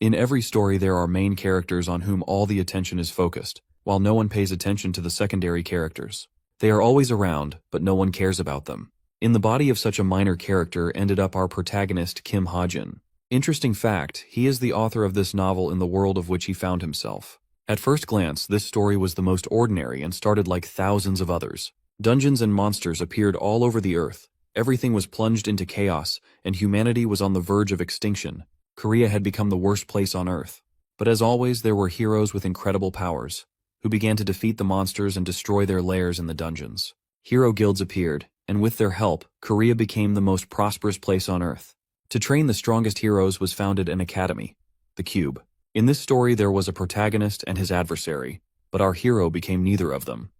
In every story there are main characters on whom all the attention is focused, while no one pays attention to the secondary characters. They are always around, but no one cares about them. In the body of such a minor character ended up our protagonist Kim Ha-jin. Interesting fact, he is the author of this novel in the world of which he found himself. At first glance, this story was the most ordinary and started like thousands of others. Dungeons and monsters appeared all over the earth, everything was plunged into chaos, and humanity was on the verge of extinction. Korea had become the worst place on earth. But as always, there were heroes with incredible powers, who began to defeat the monsters and destroy their lairs in the dungeons. Hero guilds appeared, and with their help, Korea became the most prosperous place on earth. To train the strongest heroes was founded an academy, the Cube. In this story there was a protagonist and his adversary, but our hero became neither of them.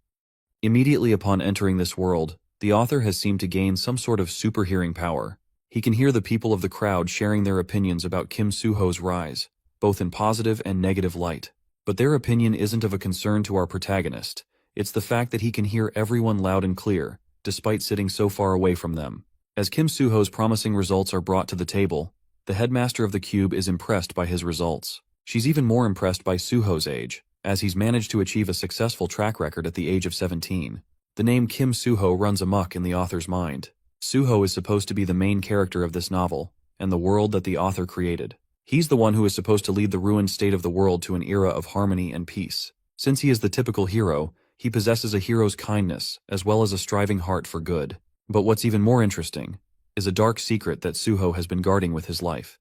Immediately upon entering this world, the author has seemed to gain some sort of super-hearing power. He can hear the people of the crowd sharing their opinions about Kim Soo-ho's rise, both in positive and negative light. But their opinion isn't of a concern to our protagonist. It's the fact that he can hear everyone loud and clear, despite sitting so far away from them. As Kim Soo-ho's promising results are brought to the table, the headmaster of the Cube is impressed by his results. She's even more impressed by Soo-ho's age, as he's managed to achieve a successful track record at the age of 17. The name Kim Soo-ho runs amok in the author's mind. Soo-ho is supposed to be the main character of this novel, and the world that the author created. He's the one who is supposed to lead the ruined state of the world to an era of harmony and peace. Since he is the typical hero, he possesses a hero's kindness, as well as a striving heart for good. But what's even more interesting is a dark secret that Soo-ho has been guarding with his life,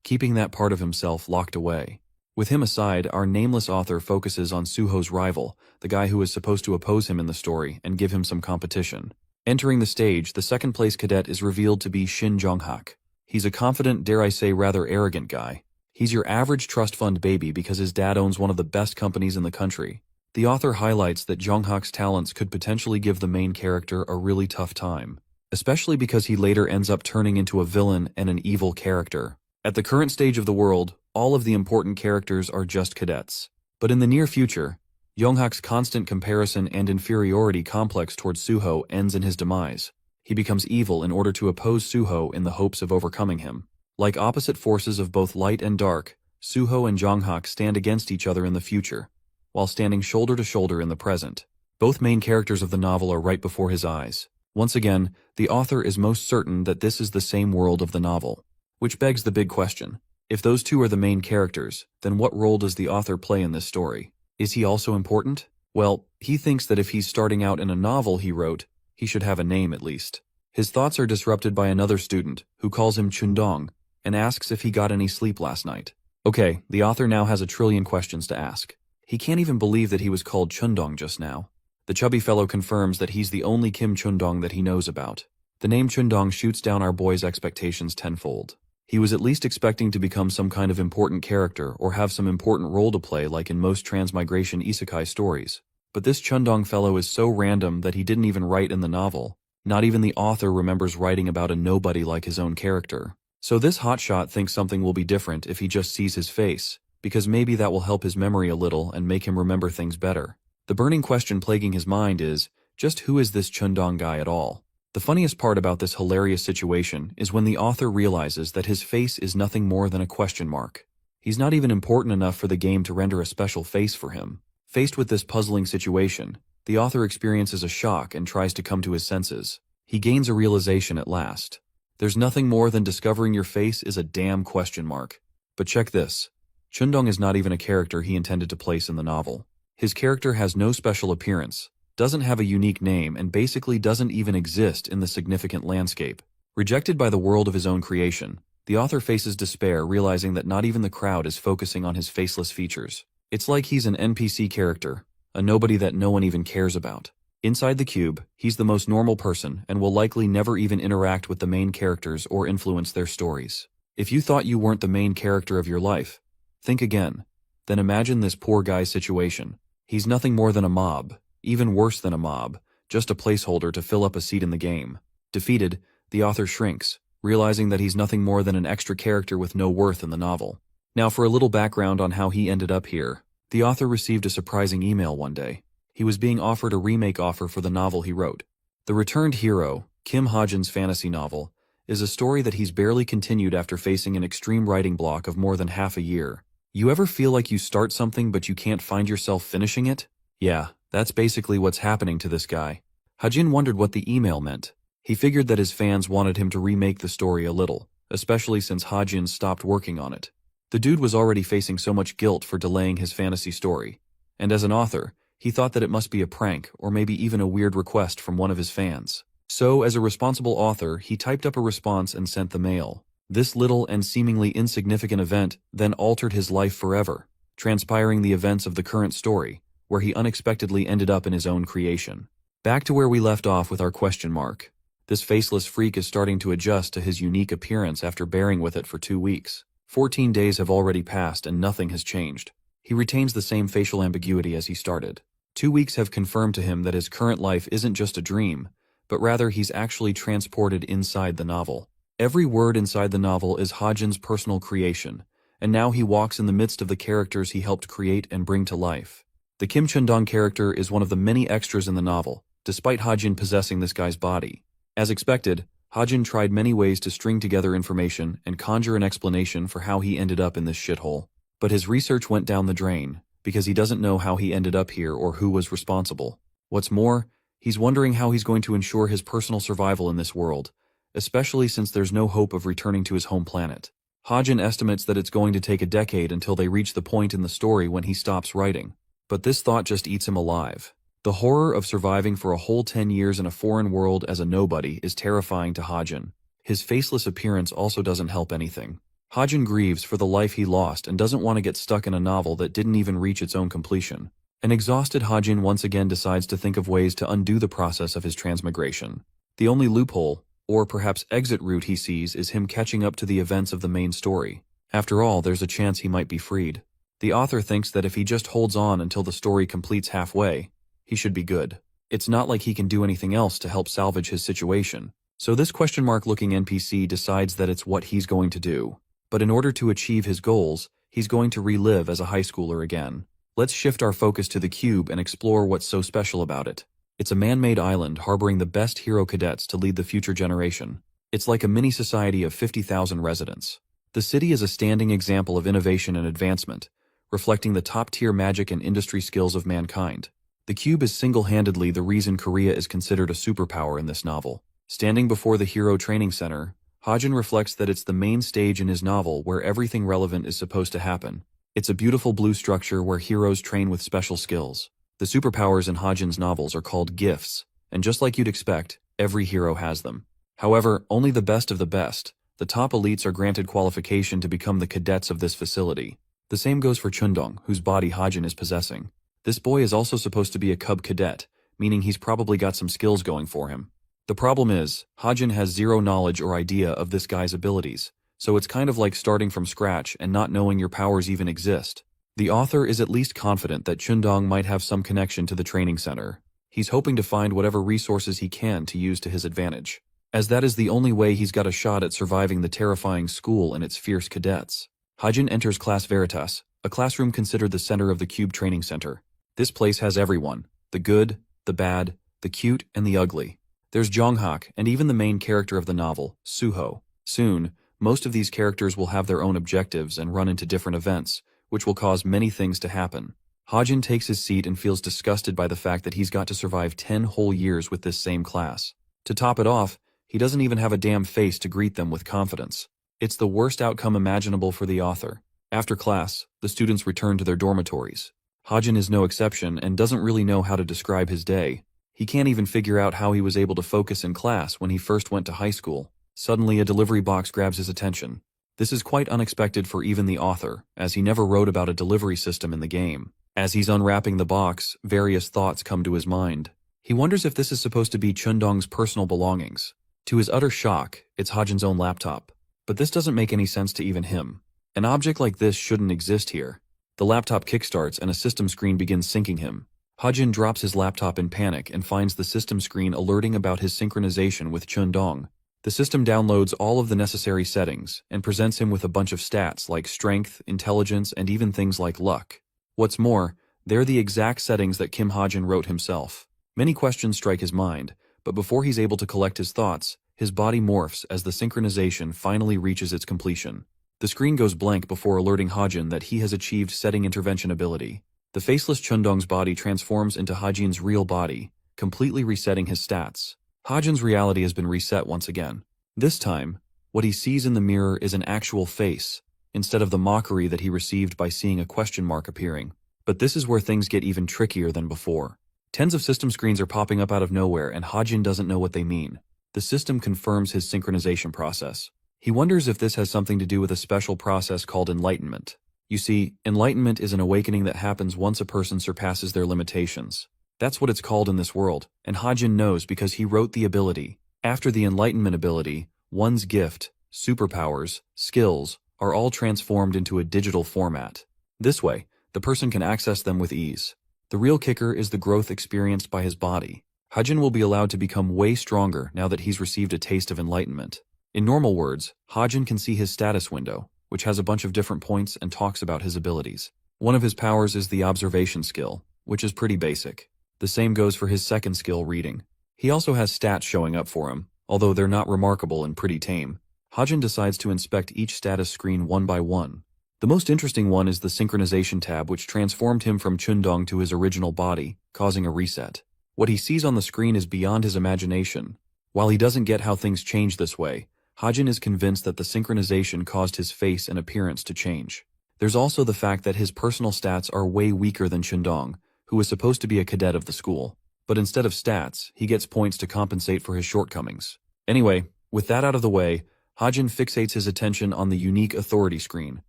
keeping that part of himself locked away. With him aside, our nameless author focuses on Soo-ho's rival, the guy who is supposed to oppose him in the story and give him some competition. Entering the stage, the second-place cadet is revealed to be Shin Jong-hak. He's a confident, dare I say rather arrogant guy. He's your average trust fund baby because his dad owns one of the best companies in the country. The author highlights that Jong-hak's talents could potentially give the main character a really tough time, especially because he later ends up turning into a villain and an evil character. At the current stage of the world, all of the important characters are just cadets. But in the near future, Jong-hak's constant comparison and inferiority complex towards Soo-ho ends in his demise. He becomes evil in order to oppose Soo-ho in the hopes of overcoming him. Like opposite forces of both light and dark, Soo-ho and Jong-hak stand against each other in the future, while standing shoulder to shoulder in the present. Both main characters of the novel are right before his eyes. Once again, the author is most certain that this is the same world of the novel. Which begs the big question. If those two are the main characters, then what role does the author play in this story? Is he also important? Well, he thinks that if he's starting out in a novel he wrote, he should have a name at least. His thoughts are disrupted by another student, who calls him Chundong, and asks if he got any sleep last night. Okay, the author now has a trillion questions to ask. He can't even believe that he was called Chundong just now. The chubby fellow confirms that he's the only Kim Chundong that he knows about. The name Chundong shoots down our boy's expectations tenfold. He was at least expecting to become some kind of important character or have some important role to play like in most transmigration isekai stories. But this Chundong fellow is so random that he didn't even write in the novel. Not even the author remembers writing about a nobody like his own character. So this hotshot thinks something will be different if he just sees his face, because maybe that will help his memory a little and make him remember things better. The burning question plaguing his mind is, just who is this Chundong guy at all? The funniest part about this hilarious situation is when the author realizes that his face is nothing more than a question mark. He's not even important enough for the game to render a special face for him. Faced with this puzzling situation, the author experiences a shock and tries to come to his senses. He gains a realization at last. There's nothing more than discovering your face is a damn question mark. But check this. Chundong is not even a character he intended to place in the novel. His character has no special appearance, doesn't have a unique name, and basically doesn't even exist in the significant landscape. Rejected by the world of his own creation, the author faces despair realizing that not even the crowd is focusing on his faceless features. It's like he's an NPC character, a nobody that no one even cares about. Inside the cube, he's the most normal person and will likely never even interact with the main characters or influence their stories. If you thought you weren't the main character of your life, think again. Then imagine this poor guy's situation. He's nothing more than a mob, even worse than a mob, just a placeholder to fill up a seat in the game. Defeated, the author shrinks, realizing that he's nothing more than an extra character with no worth in the novel. Now for a little background on how he ended up here. The author received a surprising email one day. He was being offered a remake offer for the novel he wrote. The Returned Hero, Kim Ha-jin's fantasy novel, is a story that he's barely continued after facing an extreme writing block of more than half a year. You ever feel like you start something but you can't find yourself finishing it? Yeah, that's basically what's happening to this guy. Hajin wondered what the email meant. He figured that his fans wanted him to remake the story a little, especially since Hajin stopped working on it. The dude was already facing so much guilt for delaying his fantasy story, and as an author, he thought that it must be a prank or maybe even a weird request from one of his fans. So, as a responsible author, he typed up a response and sent the mail. This little and seemingly insignificant event then altered his life forever, transpiring the events of the current story, where he unexpectedly ended up in his own creation. Back to where we left off with our question mark. This faceless freak is starting to adjust to his unique appearance after bearing with it for 2 weeks. 14 days have already passed and nothing has changed. He retains the same facial ambiguity as he started. 2 weeks have confirmed to him that his current life isn't just a dream, but rather he's actually transported inside the novel. Every word inside the novel is Hajin's personal creation, and now he walks in the midst of the characters he helped create and bring to life. The Kim Chun-dong character is one of the many extras in the novel, despite Hajin possessing this guy's body. As expected, Hajin tried many ways to string together information and conjure an explanation for how he ended up in this shithole. But his research went down the drain, because he doesn't know how he ended up here or who was responsible. What's more, he's wondering how he's going to ensure his personal survival in this world, especially since there's no hope of returning to his home planet. Hajin estimates that it's going to take a decade until they reach the point in the story when he stops writing. But this thought just eats him alive. The horror of surviving for a whole 10 years in a foreign world as a nobody is terrifying to Hajin. His faceless appearance also doesn't help anything. Hajin grieves for the life he lost and doesn't want to get stuck in a novel that didn't even reach its own completion. An exhausted Hajin once again decides to think of ways to undo the process of his transmigration. The only loophole, or perhaps exit route he sees, is him catching up to the events of the main story. After all, there's a chance he might be freed. The author thinks that if he just holds on until the story completes halfway, he should be good. It's not like he can do anything else to help salvage his situation. So this question mark looking NPC decides that it's what he's going to do. But in order to achieve his goals, he's going to relive as a high schooler again. Let's shift our focus to the cube and explore what's so special about it. It's a man-made island harboring the best hero cadets to lead the future generation. It's like a mini society of 50,000 residents. The city is a standing example of innovation and advancement, reflecting the top-tier magic and industry skills of mankind. The cube is single-handedly the reason Korea is considered a superpower in this novel. Standing before the Hero Training Center, Hajin reflects that it's the main stage in his novel where everything relevant is supposed to happen. It's a beautiful blue structure where heroes train with special skills. The superpowers in Hajin's novels are called gifts, and just like you'd expect, every hero has them. However, only the best of the best, the top elites, are granted qualification to become the cadets of this facility. The same goes for Chundong, whose body Hajin is possessing. This boy is also supposed to be a cub cadet, meaning he's probably got some skills going for him. The problem is, Hajin has zero knowledge or idea of this guy's abilities, so it's kind of like starting from scratch and not knowing your powers even exist. The author is at least confident that Chundong might have some connection to the training center. He's hoping to find whatever resources he can to use to his advantage, as that is the only way he's got a shot at surviving the terrifying school and its fierce cadets. Hajin enters Class Veritas, a classroom considered the center of the Cube Training Center. This place has everyone: the good, the bad, the cute, and the ugly. There's Jonghak and even the main character of the novel, Suho. Soon, most of these characters will have their own objectives and run into different events, which will cause many things to happen. Hajin takes his seat and feels disgusted by the fact that he's got to survive 10 whole years with this same class. To top it off, he doesn't even have a damn face to greet them with confidence. It's the worst outcome imaginable for the author. After class, the students return to their dormitories. Hajin is no exception and doesn't really know how to describe his day. He can't even figure out how he was able to focus in class when he first went to high school. Suddenly, a delivery box grabs his attention. This is quite unexpected for even the author, as he never wrote about a delivery system in the game. As he's unwrapping the box, various thoughts come to his mind. He wonders if this is supposed to be Chundong's personal belongings. To his utter shock, it's Hajin's own laptop. But this doesn't make any sense to even him. An object like this shouldn't exist here. The laptop kickstarts and a system screen begins syncing him. Hajin drops his laptop in panic and finds the system screen alerting about his synchronization with Chundong. The system downloads all of the necessary settings and presents him with a bunch of stats like strength, intelligence, and even things like luck. What's more, they're the exact settings that Kim Hajin wrote himself. Many questions strike his mind, but before he's able to collect his thoughts, His body morphs as the synchronization finally reaches its completion. The screen goes blank before alerting Hajin that he has achieved setting intervention ability. The faceless Chundong's body transforms into Hajin's real body, completely resetting his stats. Hajin's reality has been reset once again. This time, what he sees in the mirror is an actual face, instead of the mockery that he received by seeing a question mark appearing. But this is where things get even trickier than before. Tens of system screens are popping up out of nowhere and Hajin doesn't know what they mean. The system confirms his synchronization process. He wonders if this has something to do with a special process called enlightenment. You see, enlightenment is an awakening that happens once a person surpasses their limitations. That's what it's called in this world, and Hajin knows because he wrote the ability. After the enlightenment ability, one's gift, superpowers, skills, are all transformed into a digital format. This way, the person can access them with ease. The real kicker is the growth experienced by his body. Hajin will be allowed to become way stronger now that he's received a taste of enlightenment. In normal words, Hajin can see his status window, which has a bunch of different points and talks about his abilities. One of his powers is the observation skill, which is pretty basic. The same goes for his second skill, reading. He also has stats showing up for him, although they're not remarkable and pretty tame. Hajin decides to inspect each status screen one by one. The most interesting one is the synchronization tab, which transformed him from Chundong to his original body, causing a reset. What he sees on the screen is beyond his imagination. While he doesn't get how things change this way, Hajin is convinced that the synchronization caused his face and appearance to change. There's also the fact that his personal stats are way weaker than Chundong, who is supposed to be a cadet of the school. But instead of stats, he gets points to compensate for his shortcomings. Anyway, with that out of the way, Hajin fixates his attention on the unique authority screen.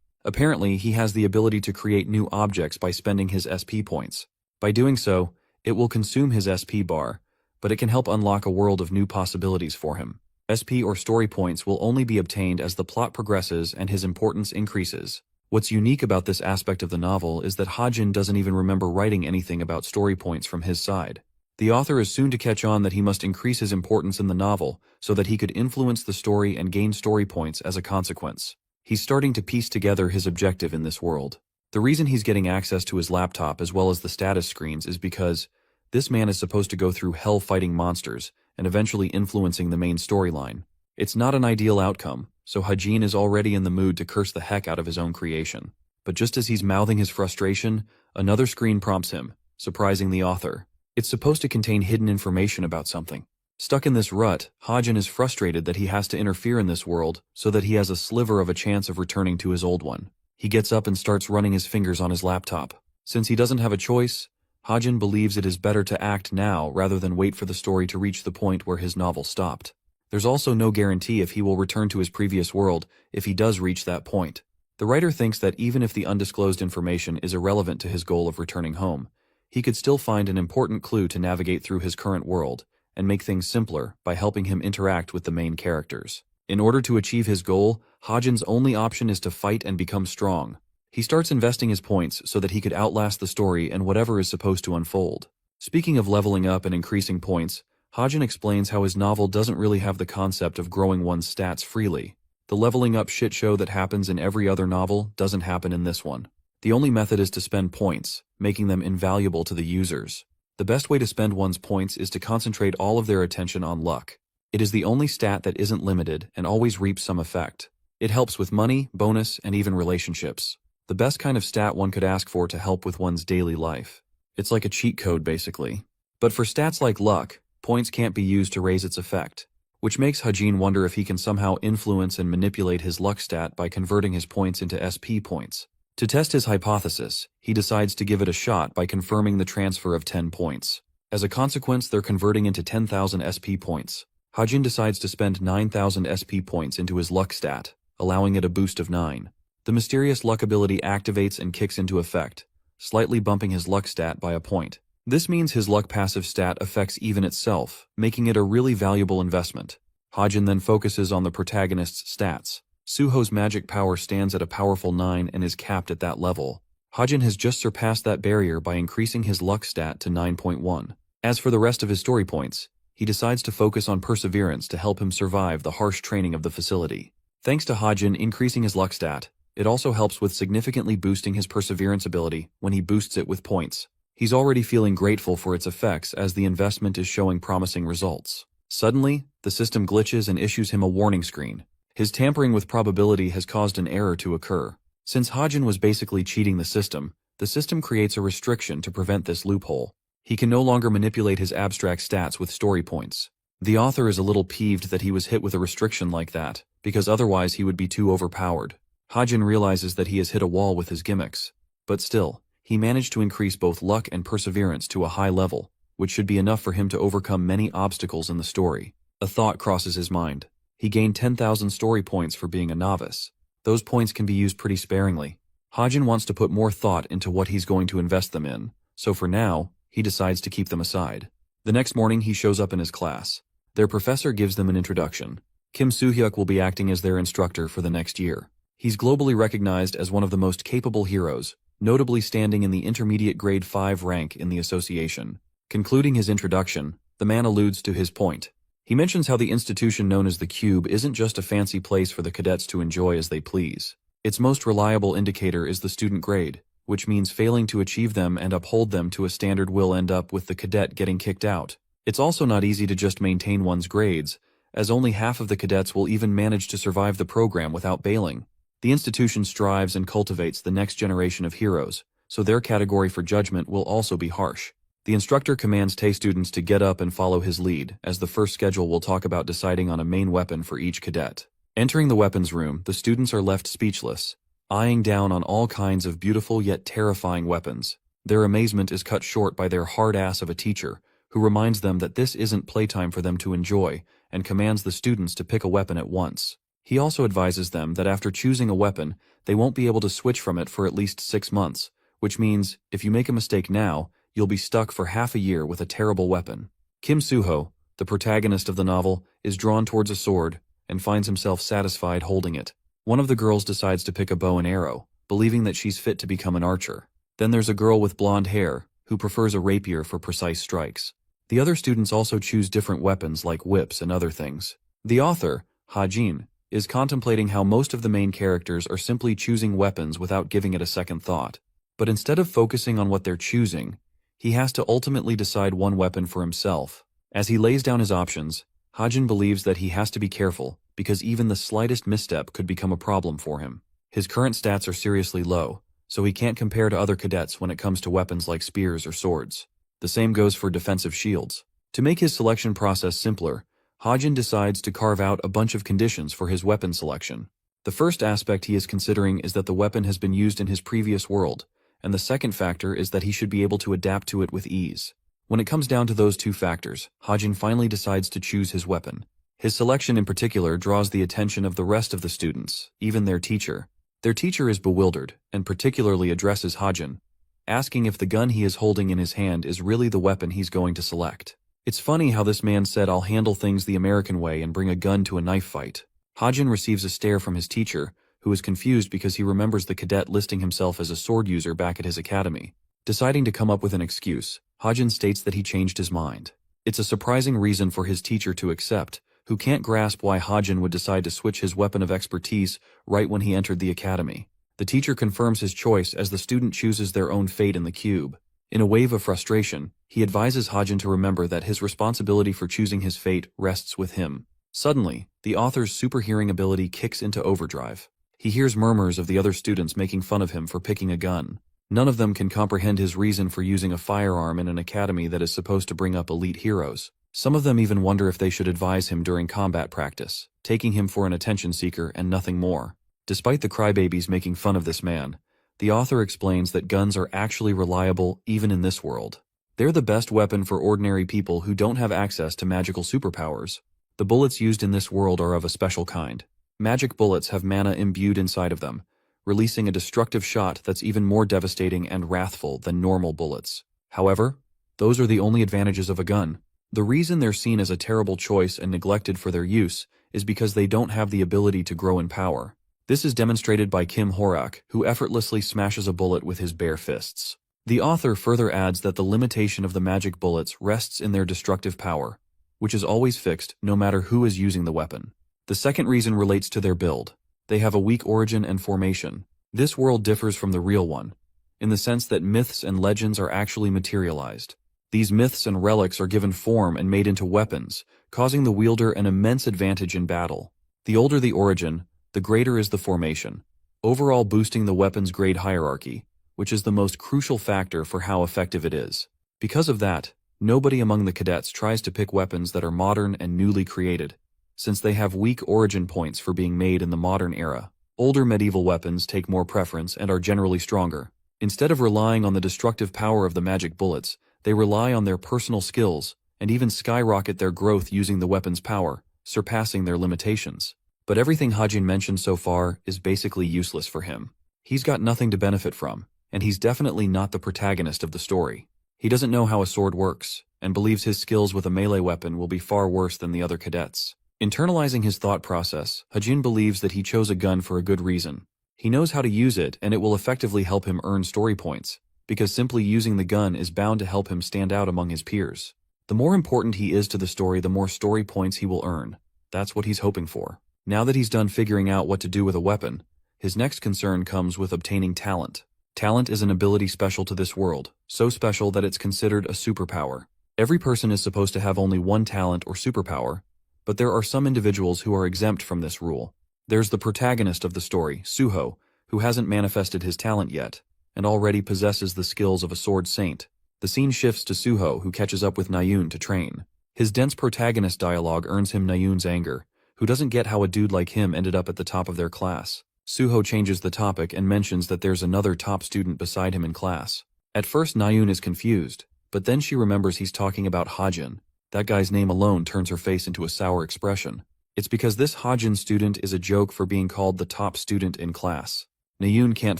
Apparently, he has the ability to create new objects by spending his SP points. By doing so, it will consume his SP bar, but it can help unlock a world of new possibilities for him. SP or story points will only be obtained as the plot progresses and his importance increases. What's unique about this aspect of the novel is that Hajin doesn't even remember writing anything about story points from his side. The author is soon to catch on that he must increase his importance in the novel so that he could influence the story and gain story points as a consequence. He's starting to piece together his objective in this world. The reason he's getting access to his laptop as well as the status screens is because this man is supposed to go through hell fighting monsters and eventually influencing the main storyline. It's not an ideal outcome, so Hajin is already in the mood to curse the heck out of his own creation. But just as he's mouthing his frustration, another screen prompts him, surprising the author. It's supposed to contain hidden information about something. Stuck in this rut, Hajin is frustrated that he has to interfere in this world so that he has a sliver of a chance of returning to his old one. He gets up and starts running his fingers on his laptop. Since he doesn't have a choice, Hajin believes it is better to act now rather than wait for the story to reach the point where his novel stopped. There's also no guarantee if he will return to his previous world if he does reach that point. The writer thinks that even if the undisclosed information is irrelevant to his goal of returning home, he could still find an important clue to navigate through his current world and make things simpler by helping him interact with the main characters. In order to achieve his goal, Hajin's only option is to fight and become strong. He starts investing his points so that he could outlast the story and whatever is supposed to unfold. Speaking of leveling up and increasing points, Hajin explains how his novel doesn't really have the concept of growing one's stats freely. The leveling up shit show that happens in every other novel doesn't happen in this one. The only method is to spend points, making them invaluable to the users. The best way to spend one's points is to concentrate all of their attention on luck. It is the only stat that isn't limited and always reaps some effect. It helps with money, bonus, and even relationships. The best kind of stat one could ask for to help with one's daily life. It's like a cheat code, basically. But for stats like luck, points can't be used to raise its effect, which makes Hajin wonder if he can somehow influence and manipulate his luck stat by converting his points into SP points. To test his hypothesis, he decides to give it a shot by confirming the transfer of 10 points. As a consequence, they're converting into 10,000 SP points. Hajin decides to spend 9,000 SP points into his luck stat, allowing it a boost of 9. The mysterious luck ability activates and kicks into effect, slightly bumping his luck stat by a point. This means his luck passive stat affects even itself, making it a really valuable investment. Hajin then focuses on the protagonist's stats. Suho's magic power stands at a powerful 9 and is capped at that level. Hajin has just surpassed that barrier by increasing his luck stat to 9.1. As for the rest of his story points, he decides to focus on perseverance to help him survive the harsh training of the facility. Thanks to Hajin increasing his luck stat, it also helps with significantly boosting his perseverance ability when he boosts it with points. He's already feeling grateful for its effects as the investment is showing promising results. Suddenly, the system glitches and issues him a warning screen. His tampering with probability has caused an error to occur. Since Hajin was basically cheating the system creates a restriction to prevent this loophole. He can no longer manipulate his abstract stats with story points. The author is a little peeved that he was hit with a restriction like that, because otherwise he would be too overpowered. Hajin realizes that he has hit a wall with his gimmicks. But still, he managed to increase both luck and perseverance to a high level, which should be enough for him to overcome many obstacles in the story. A thought crosses his mind. He gained 10,000 story points for being a novice. Those points can be used pretty sparingly. Hajin wants to put more thought into what he's going to invest them in, so for now, he decides to keep them aside. The next morning he shows up in his class. Their professor gives them an introduction. Kim Soo-hyuk will be acting as their instructor for the next year. He's globally recognized as one of the most capable heroes, notably standing in the intermediate grade 5 rank in the association. Concluding his introduction, the man alludes to his point. He mentions how the institution known as the Cube isn't just a fancy place for the cadets to enjoy as they please. Its most reliable indicator is the student grade, which means failing to achieve them and uphold them to a standard will end up with the cadet getting kicked out. It's also not easy to just maintain one's grades, as only half of the cadets will even manage to survive the program without bailing. The institution strives and cultivates the next generation of heroes, so their category for judgment will also be harsh. The instructor commands Tay students to get up and follow his lead, as the first schedule will talk about deciding on a main weapon for each cadet. Entering the weapons room, the students are left speechless, eyeing down on all kinds of beautiful yet terrifying weapons. Their amazement is cut short by their hard ass of a teacher, who reminds them that this isn't playtime for them to enjoy, and commands the students to pick a weapon at once. He also advises them that after choosing a weapon, they won't be able to switch from it for at least 6 months, which means, if you make a mistake now, you'll be stuck for half a year with a terrible weapon. Kim Soo-ho, the protagonist of the novel, is drawn towards a sword, and finds himself satisfied holding it. One of the girls decides to pick a bow and arrow, believing that she's fit to become an archer. Then there's a girl with blonde hair, who prefers a rapier for precise strikes. The other students also choose different weapons like whips and other things. The author, Hajin, is contemplating how most of the main characters are simply choosing weapons without giving it a second thought. But instead of focusing on what they're choosing, he has to ultimately decide one weapon for himself. As he lays down his options, Hajin believes that he has to be careful because even the slightest misstep could become a problem for him. His current stats are seriously low, so he can't compare to other cadets when it comes to weapons like spears or swords. The same goes for defensive shields. To make his selection process simpler, Hajin decides to carve out a bunch of conditions for his weapon selection. The first aspect he is considering is that the weapon has been used in his previous world, and the second factor is that he should be able to adapt to it with ease. When it comes down to those two factors, Hajin finally decides to choose his weapon. His selection in particular draws the attention of the rest of the students, even their teacher. Their teacher is bewildered, and particularly addresses Hajin, asking if the gun he is holding in his hand is really the weapon he's going to select. It's funny how this man said, "I'll handle things the American way and bring a gun to a knife fight." Hajin receives a stare from his teacher, who is confused because he remembers the cadet listing himself as a sword user back at his academy. Deciding to come up with an excuse, Hajin states that he changed his mind. It's a surprising reason for his teacher to accept, who can't grasp why Hajin would decide to switch his weapon of expertise right when he entered the academy. The teacher confirms his choice as the student chooses their own fate in the cube. In a wave of frustration, he advises Hajin to remember that his responsibility for choosing his fate rests with him. Suddenly, the author's super hearing ability kicks into overdrive. He hears murmurs of the other students making fun of him for picking a gun. None of them can comprehend his reason for using a firearm in an academy that is supposed to bring up elite heroes. Some of them even wonder if they should advise him during combat practice, taking him for an attention seeker and nothing more. Despite the crybabies making fun of this man, the author explains that guns are actually reliable even in this world. They're the best weapon for ordinary people who don't have access to magical superpowers. The bullets used in this world are of a special kind. Magic bullets have mana imbued inside of them, releasing a destructive shot that's even more devastating and wrathful than normal bullets. However, those are the only advantages of a gun. The reason they're seen as a terrible choice and neglected for their use is because they don't have the ability to grow in power. This is demonstrated by Kim Horak, who effortlessly smashes a bullet with his bare fists. The author further adds that the limitation of the magic bullets rests in their destructive power, which is always fixed no matter who is using the weapon. The second reason relates to their build. They have a weak origin and formation. This world differs from the real one, in the sense that myths and legends are actually materialized. These myths and relics are given form and made into weapons, causing the wielder an immense advantage in battle. The older the origin, the greater is the formation, overall boosting the weapon's grade hierarchy, which is the most crucial factor for how effective it is. Because of that, nobody among the cadets tries to pick weapons that are modern and newly created, since they have weak origin points for being made in the modern era. Older medieval weapons take more preference and are generally stronger. Instead of relying on the destructive power of the magic bullets, they rely on their personal skills and even skyrocket their growth using the weapon's power, surpassing their limitations. But everything Hajin mentioned so far is basically useless for him. He's got nothing to benefit from, and he's definitely not the protagonist of the story. He doesn't know how a sword works, and believes his skills with a melee weapon will be far worse than the other cadets. Internalizing his thought process, Hajin believes that he chose a gun for a good reason. He knows how to use it, and it will effectively help him earn story points, because simply using the gun is bound to help him stand out among his peers. The more important he is to the story, the more story points he will earn. That's what he's hoping for. Now that he's done figuring out what to do with a weapon, his next concern comes with obtaining talent. Talent is an ability special to this world, so special that it's considered a superpower. Every person is supposed to have only one talent or superpower, but there are some individuals who are exempt from this rule. There's the protagonist of the story, Suho, who hasn't manifested his talent yet, and already possesses the skills of a sword saint. The scene shifts to Suho, who catches up with Nayun to train. His dense protagonist dialogue earns him Nayun's anger, who doesn't get how a dude like him ended up at the top of their class. Suho changes the topic and mentions that there's another top student beside him in class. At first Nayun is confused, but then she remembers he's talking about Hajin. That guy's name alone turns her face into a sour expression. It's because this Hajin student is a joke for being called the top student in class. Nayun can't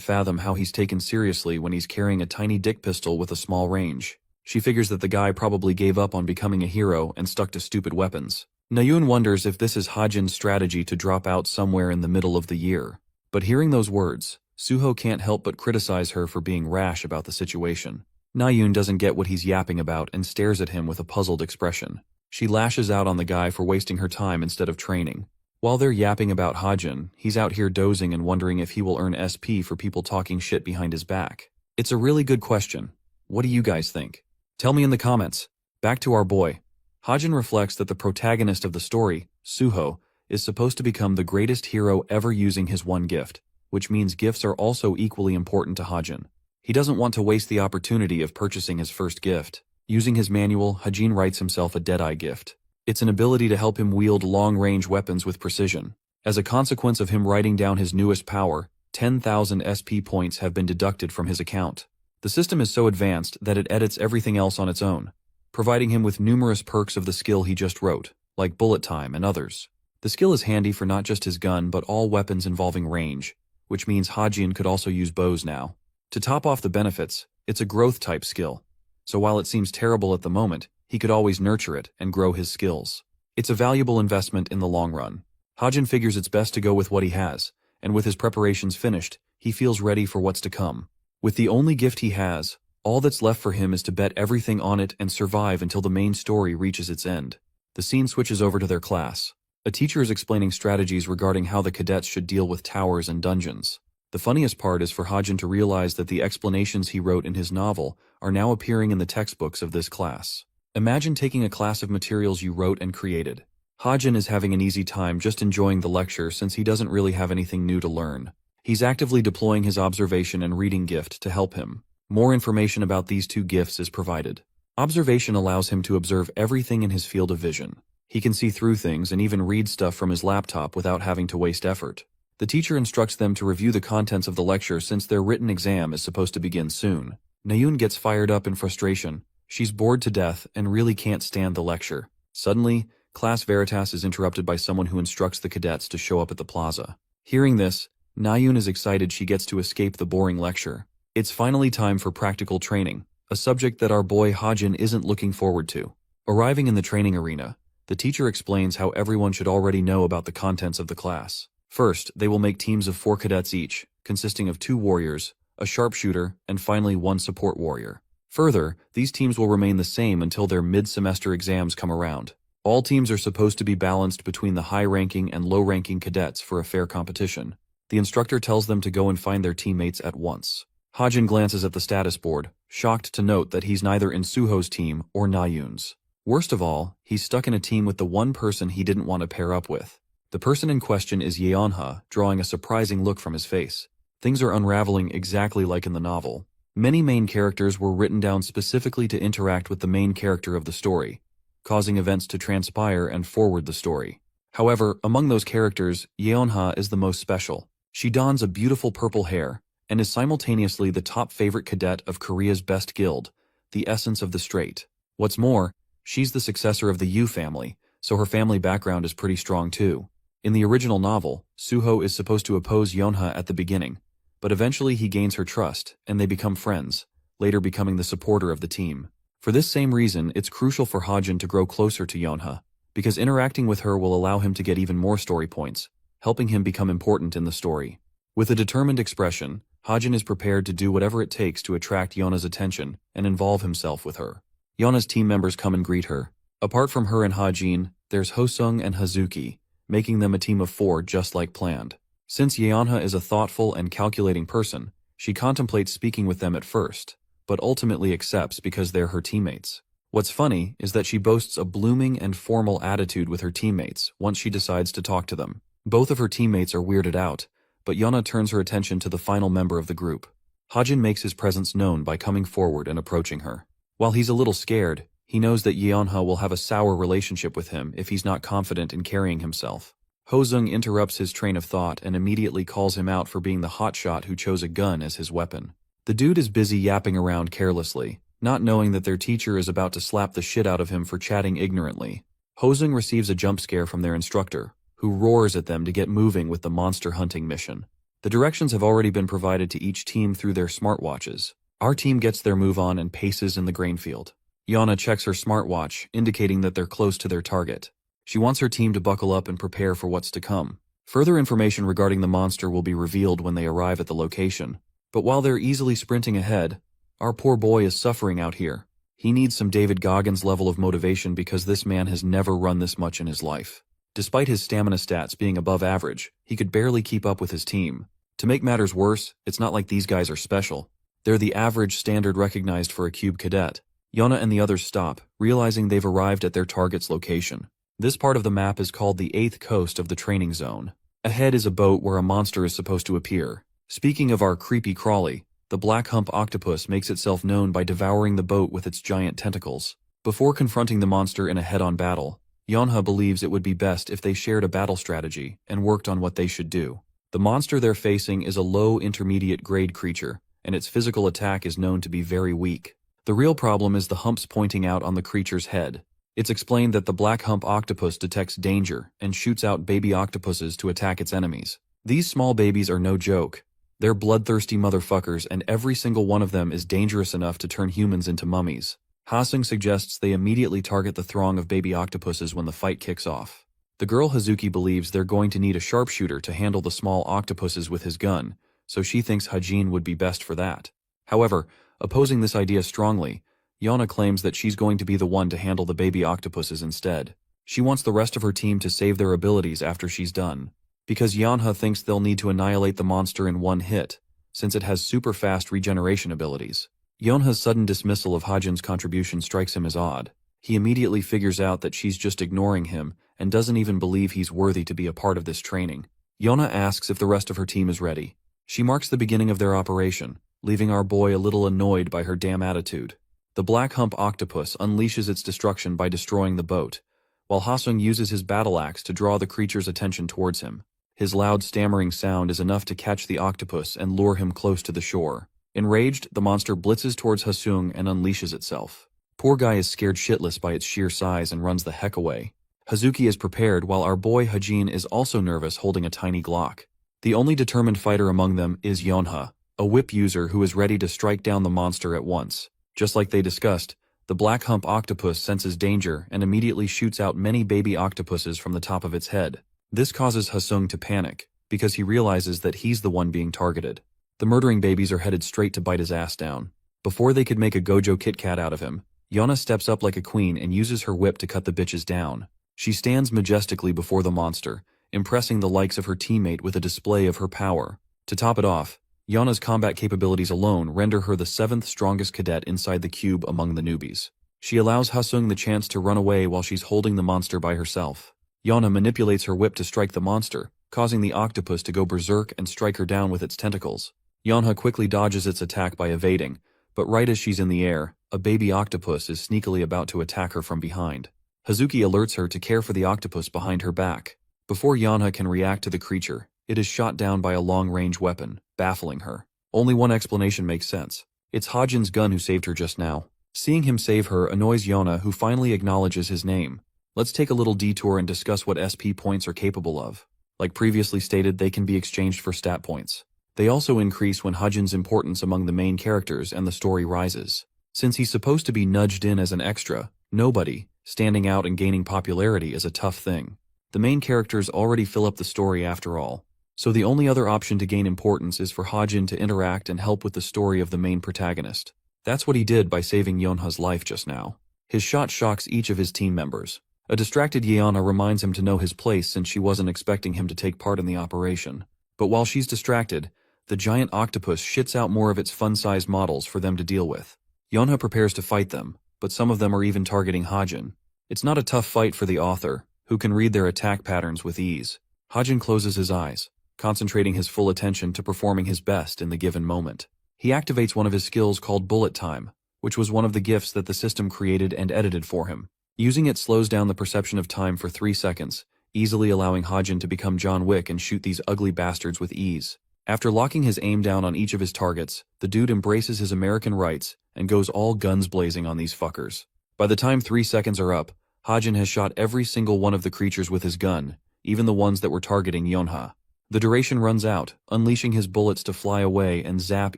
fathom how he's taken seriously when he's carrying a tiny dick pistol with a small range. She figures that the guy probably gave up on becoming a hero and stuck to stupid weapons. Nayun wonders if this is Hajin's strategy to drop out somewhere in the middle of the year. But hearing those words, Suho can't help but criticize her for being rash about the situation. Nayun doesn't get what he's yapping about and stares at him with a puzzled expression. She lashes out on the guy for wasting her time instead of training. While they're yapping about Hajin, he's out here dozing and wondering if he will earn SP for people talking shit behind his back. It's a really good question. What do you guys think? Tell me in the comments. Back to our boy. Hajin reflects that the protagonist of the story, Suho, is supposed to become the greatest hero ever using his one gift, which means gifts are also equally important to Hajin. He doesn't want to waste the opportunity of purchasing his first gift. Using his manual, Hajin writes himself a Deadeye gift. It's an ability to help him wield long-range weapons with precision. As a consequence of him writing down his newest power, 10,000 SP points have been deducted from his account. The system is so advanced that it edits everything else on its own, providing him with numerous perks of the skill he just wrote, like bullet time and others. The skill is handy for not just his gun but all weapons involving range, which means Hajin could also use bows now. To top off the benefits, it's a growth-type skill, so while it seems terrible at the moment, he could always nurture it and grow his skills. It's a valuable investment in the long run. Hajin figures it's best to go with what he has, and with his preparations finished, he feels ready for what's to come. With the only gift he has, all that's left for him is to bet everything on it and survive until the main story reaches its end. The scene switches over to their class. A teacher is explaining strategies regarding how the cadets should deal with towers and dungeons. The funniest part is for Hajin to realize that the explanations he wrote in his novel are now appearing in the textbooks of this class. Imagine taking a class of materials you wrote and created. Hajin is having an easy time just enjoying the lecture since he doesn't really have anything new to learn. He's actively deploying his observation and reading gift to help him. More information about these two gifts is provided. Observation allows him to observe everything in his field of vision. He can see through things and even read stuff from his laptop without having to waste effort. The teacher instructs them to review the contents of the lecture since their written exam is supposed to begin soon. Nayun gets fired up in frustration. She's bored to death and really can't stand the lecture. Suddenly, Class Veritas is interrupted by someone who instructs the cadets to show up at the plaza. Hearing this, Nayun is excited she gets to escape the boring lecture. It's finally time for practical training, a subject that our boy Hajin isn't looking forward to. Arriving in the training arena, the teacher explains how everyone should already know about the contents of the class. First, they will make teams of 4 cadets each, consisting of 2 warriors, a sharpshooter, and finally 1 support warrior. Further, these teams will remain the same until their mid-semester exams come around. All teams are supposed to be balanced between the high-ranking and low-ranking cadets for a fair competition. The instructor tells them to go and find their teammates at once. Hajin glances at the status board, shocked to note that he's neither in Suho's team or Nayun's. Worst of all, he's stuck in a team with the one person he didn't want to pair up with. The person in question is Yeonha, drawing a surprising look from his face. Things are unraveling exactly like in the novel. Many main characters were written down specifically to interact with the main character of the story, causing events to transpire and forward the story. However, among those characters, Yeonha is the most special. She dons a beautiful purple hair, and is simultaneously the top favorite cadet of Korea's best guild, the essence of the straight. What's more, she's the successor of the Yu family, so her family background is pretty strong too. In the original novel, Suho is supposed to oppose Yeonha at the beginning, but eventually he gains her trust, and they become friends, later becoming the supporter of the team. For this same reason, it's crucial for Hajin to grow closer to Yeonha, because interacting with her will allow him to get even more story points, helping him become important in the story. With a determined expression, Hajin is prepared to do whatever it takes to attract Yeonha's attention and involve himself with her. Yeonha's team members come and greet her. Apart from her and Hajin, there's Hosung and Hazuki, making them a team of 4 just like planned. Since Yeonha is a thoughtful and calculating person, she contemplates speaking with them at first, but ultimately accepts because they're her teammates. What's funny is that she boasts a blooming and formal attitude with her teammates once she decides to talk to them. Both of her teammates are weirded out, but Yeonha turns her attention to the final member of the group. Hajin makes his presence known by coming forward and approaching her. While he's a little scared, he knows that Yeonha will have a sour relationship with him if he's not confident in carrying himself. Hosung interrupts his train of thought and immediately calls him out for being the hotshot who chose a gun as his weapon. The dude is busy yapping around carelessly, not knowing that their teacher is about to slap the shit out of him for chatting ignorantly. Hosung receives a jump scare from their instructor, who roars at them to get moving with the monster hunting mission. The directions have already been provided to each team through their smartwatches. Our team gets their move on and paces in the grain field. Yeonha checks her smartwatch, indicating that they're close to their target. She wants her team to buckle up and prepare for what's to come. Further information regarding the monster will be revealed when they arrive at the location. But while they're easily sprinting ahead, our poor boy is suffering out here. He needs some David Goggins level of motivation because this man has never run this much in his life. Despite his stamina stats being above average, he could barely keep up with his team. To make matters worse, it's not like these guys are special. They're the average standard recognized for a cube cadet. Yeonha and the others stop, realizing they've arrived at their target's location. This part of the map is called the 8th coast of the training zone. Ahead is a boat where a monster is supposed to appear. Speaking of our creepy crawly, the black hump octopus makes itself known by devouring the boat with its giant tentacles. Before confronting the monster in a head-on battle, Yeonha believes it would be best if they shared a battle strategy and worked on what they should do. The monster they're facing is a low intermediate grade creature, and its physical attack is known to be very weak. The real problem is the humps pointing out on the creature's head. It's explained that the black hump octopus detects danger and shoots out baby octopuses to attack its enemies. These small babies are no joke. They're bloodthirsty motherfuckers, and every single one of them is dangerous enough to turn humans into mummies. Hasung suggests they immediately target the throng of baby octopuses when the fight kicks off. The girl Hazuki believes they're going to need a sharpshooter to handle the small octopuses with his gun, so she thinks Hajin would be best for that. However, opposing this idea strongly, Yeonha claims that she's going to be the one to handle the baby octopuses instead. She wants the rest of her team to save their abilities after she's done, because Yeonha thinks they'll need to annihilate the monster in one hit, since it has super fast regeneration abilities. Yeonha's sudden dismissal of Hajin's contribution strikes him as odd. He immediately figures out that she's just ignoring him and doesn't even believe he's worthy to be a part of this training. Yeonha asks if the rest of her team is ready. She marks the beginning of their operation, leaving our boy a little annoyed by her damn attitude. The black hump octopus unleashes its destruction by destroying the boat, while Hasung uses his battle axe to draw the creature's attention towards him. His loud stammering sound is enough to catch the octopus and lure him close to the shore. Enraged, the monster blitzes towards Hasung and unleashes itself. Poor guy is scared shitless by its sheer size and runs the heck away. Hazuki is prepared while our boy Hajin is also nervous, holding a tiny Glock. The only determined fighter among them is Yeonha, a whip user who is ready to strike down the monster at once. Just like they discussed, the black hump octopus senses danger and immediately shoots out many baby octopuses from the top of its head. This causes Hasung to panic, because he realizes that he's the one being targeted. The murdering babies are headed straight to bite his ass down. Before they could make a Gojo Kit Kat out of him, Yeonha steps up like a queen and uses her whip to cut the bitches down. She stands majestically before the monster, impressing the likes of her teammate with a display of her power. To top it off, Yana's combat capabilities alone render her the 7th strongest cadet inside the cube among the newbies. She allows Hasung the chance to run away while she's holding the monster by herself. Yana manipulates her whip to strike the monster, causing the octopus to go berserk and strike her down with its tentacles. Yanha quickly dodges its attack by evading, but right as she's in the air, a baby octopus is sneakily about to attack her from behind. Hazuki alerts her to care for the octopus behind her back. Before Yanha can react to the creature, it is shot down by a long-range weapon, baffling her. Only one explanation makes sense. It's Hajin's gun who saved her just now. Seeing him save her annoys Yana, who finally acknowledges his name. Let's take a little detour and discuss what SP points are capable of. Like previously stated, they can be exchanged for stat points. They also increase when Hajin's importance among the main characters and the story rises. Since he's supposed to be nudged in as an extra, nobody, standing out and gaining popularity is a tough thing. The main characters already fill up the story after all. So the only other option to gain importance is for Hajin to interact and help with the story of the main protagonist. That's what he did by saving Yonha's life just now. His shot shocks each of his team members. A distracted Yeona reminds him to know his place since she wasn't expecting him to take part in the operation. But while she's distracted, the giant octopus shits out more of its fun-sized models for them to deal with. Yonha prepares to fight them, but some of them are even targeting Hajin. It's not a tough fight for the author, who can read their attack patterns with ease. Hajin closes his eyes, concentrating his full attention to performing his best in the given moment. He activates one of his skills called Bullet Time, which was one of the gifts that the system created and edited for him. Using it slows down the perception of time for 3 seconds, easily allowing Hajin to become John Wick and shoot these ugly bastards with ease. After locking his aim down on each of his targets, the dude embraces his American rights and goes all guns blazing on these fuckers. By the time 3 seconds are up, Hajin has shot every single one of the creatures with his gun, even the ones that were targeting Yonha. The duration runs out, unleashing his bullets to fly away and zap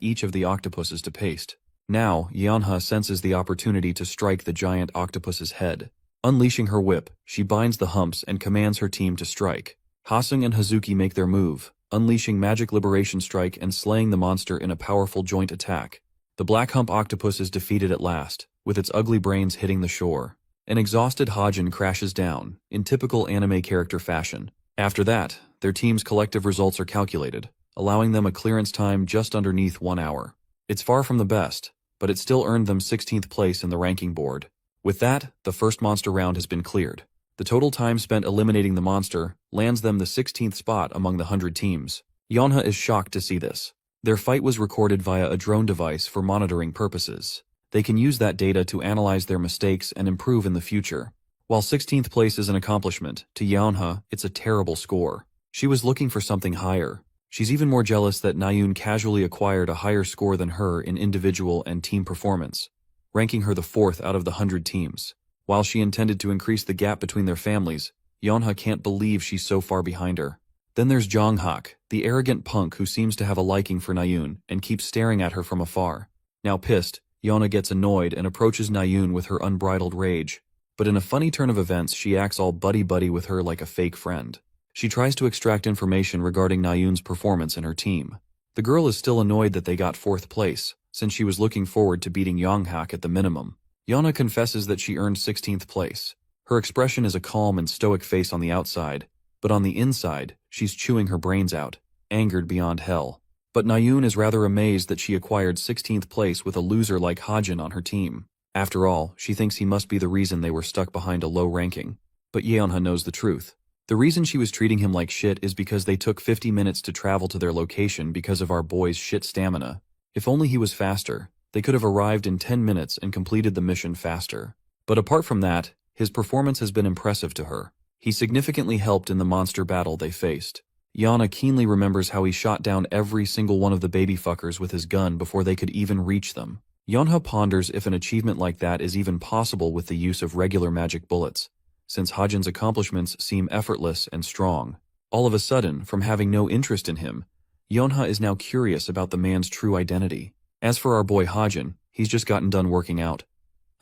each of the octopuses to paste. Now, Yonha senses the opportunity to strike the giant octopus's head. Unleashing her whip, she binds the humps and commands her team to strike. Hasung and Hazuki make their move, unleashing Magic Liberation Strike and slaying the monster in a powerful joint attack. The black hump octopus is defeated at last, with its ugly brains hitting the shore. An exhausted Hajin crashes down, in typical anime character fashion. After that, their team's collective results are calculated, allowing them a clearance time just underneath 1 hour. It's far from the best, but it still earned them 16th place in the ranking board. With that, the first monster round has been cleared. The total time spent eliminating the monster lands them the 16th spot among the 100 teams. Yonha is shocked to see this. Their fight was recorded via a drone device for monitoring purposes. They can use that data to analyze their mistakes and improve in the future. While 16th place is an accomplishment, to Yonha, it's a terrible score. She was looking for something higher. She's even more jealous that Nayun casually acquired a higher score than her in individual and team performance, ranking her the 4th out of the 100 teams. While she intended to increase the gap between their families, Yonha can't believe she's so far behind her. Then there's Jonghak, the arrogant punk who seems to have a liking for Nayun and keeps staring at her from afar. Now pissed, Yonha gets annoyed and approaches Nayun with her unbridled rage. But in a funny turn of events, she acts all buddy-buddy with her like a fake friend. She tries to extract information regarding Nayun's performance and her team. The girl is still annoyed that they got 4th place, since she was looking forward to beating Yonghak at the minimum. Yonha confesses that she earned 16th place. Her expression is a calm and stoic face on the outside, but on the inside, she's chewing her brains out, angered beyond hell. But Nayun is rather amazed that she acquired 16th place with a loser like Hajin on her team. After all, she thinks he must be the reason they were stuck behind a low ranking. But Yeonha knows the truth. The reason she was treating him like shit is because they took 50 minutes to travel to their location because of our boy's shit stamina. If only he was faster, they could have arrived in 10 minutes and completed the mission faster. But apart from that, his performance has been impressive to her. He significantly helped in the monster battle they faced. Yana keenly remembers how he shot down every single one of the baby fuckers with his gun before they could even reach them. Yonha ponders if an achievement like that is even possible with the use of regular magic bullets, since Hajin's accomplishments seem effortless and strong. All of a sudden, from having no interest in him, Yonha is now curious about the man's true identity. As for our boy Hajin, he's just gotten done working out.